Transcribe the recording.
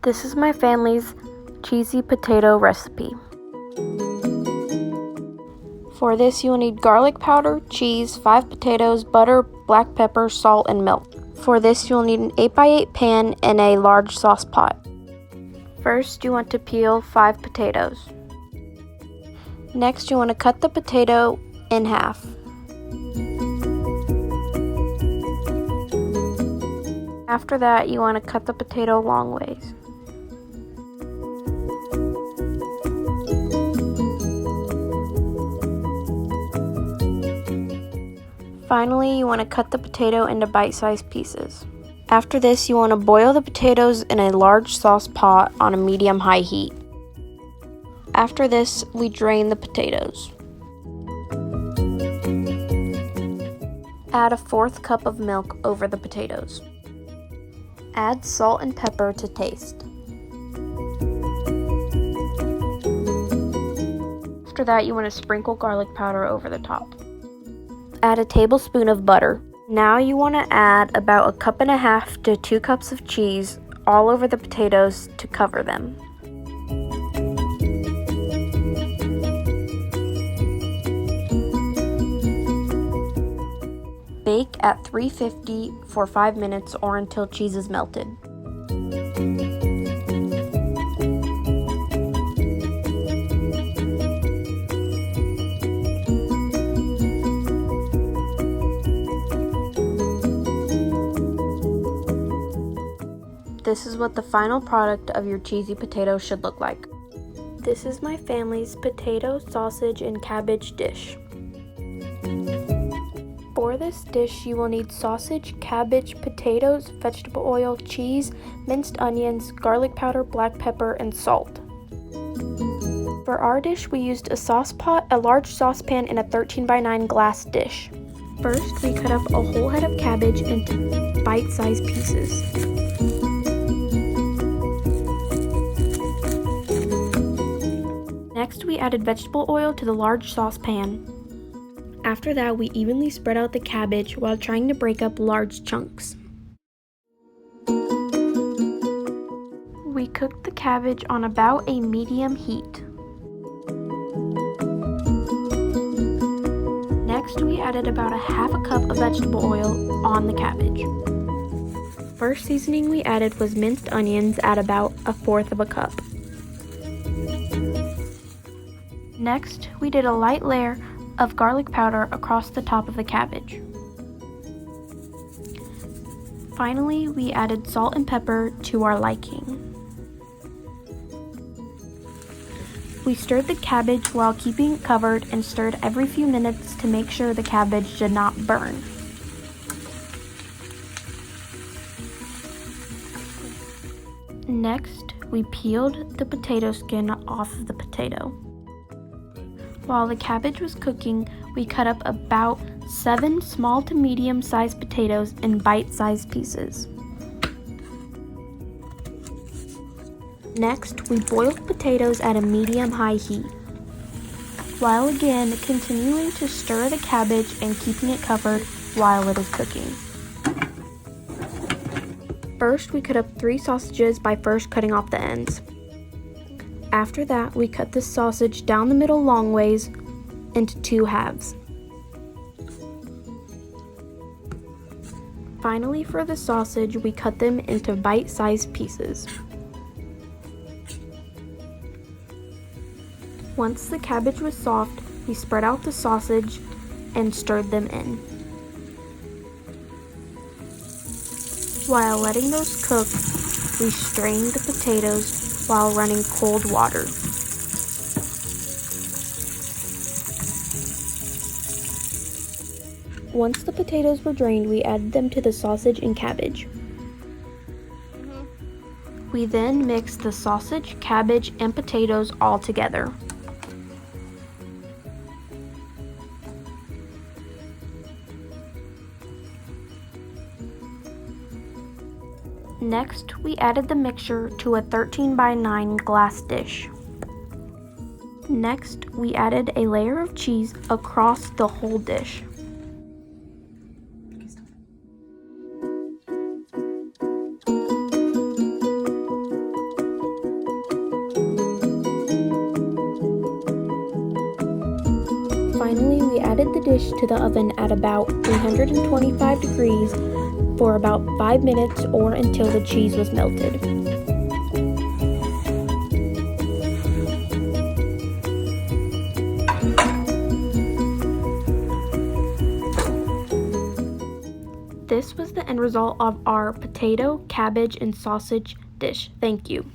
This is my family's cheesy potato recipe. For this, you will need garlic powder, cheese, 5 potatoes, butter, black pepper, salt, and milk. For this, you will need an 8x8 pan and a large sauce pot. First, you want to peel 5 potatoes. Next, you want to cut the potato in half. After that, you want to cut the potato long ways. Finally, you want to cut the potato into bite-sized pieces. After this, you want to boil the potatoes in a large sauce pot on a medium-high heat. After this, we drain the potatoes. Add a 1/4 cup of milk over the potatoes. Add salt and pepper to taste. After that, you want to sprinkle garlic powder over the top. Add a tablespoon of butter. Now you want to add about 1.5 cups to 2 cups of cheese all over the potatoes to cover them. Bake at 350 for 5 minutes or until cheese is melted. This is what the final product of your cheesy potato should look like. This is my family's potato, sausage, and cabbage dish. For this dish, you will need sausage, cabbage, potatoes, vegetable oil, cheese, minced onions, garlic powder, black pepper, and salt. For our dish, we used a sauce pot, a large saucepan, and a 13x9 glass dish. First, we cut up a whole head of cabbage into bite-sized pieces. Next, we added vegetable oil to the large saucepan. After that, we evenly spread out the cabbage while trying to break up large chunks. We cooked the cabbage on about a medium heat. Next, we added about 1/2 cup of vegetable oil on the cabbage. First seasoning we added was minced onions at about 1/4 cup. Next, we did a light layer of garlic powder across the top of the cabbage. Finally, we added salt and pepper to our liking. We stirred the cabbage while keeping it covered and stirred every few minutes to make sure the cabbage did not burn. Next, we peeled the potato skin off of the potato. While the cabbage was cooking, we cut up about 7 small to medium-sized potatoes in bite-sized pieces. Next, we boiled potatoes at a medium-high heat, while again continuing to stir the cabbage and keeping it covered while it is cooking. First, we cut up 3 sausages by first cutting off the ends. After that, we cut the sausage down the middle long ways into 2 halves. Finally, for the sausage, we cut them into bite-sized pieces. Once the cabbage was soft, we spread out the sausage and stirred them in. While letting those cook, we strained the potatoes while running cold water. Once the potatoes were drained, we added them to the sausage and cabbage. We then mixed the sausage, cabbage, and potatoes all together. Next, we added the mixture to a 13x9 glass dish. Next, we added a layer of cheese across the whole dish. Finally, we added the dish to the oven at about 325 degrees for about 5 minutes or until the cheese was melted. This was the end result of our potato, cabbage, and sausage dish. Thank you.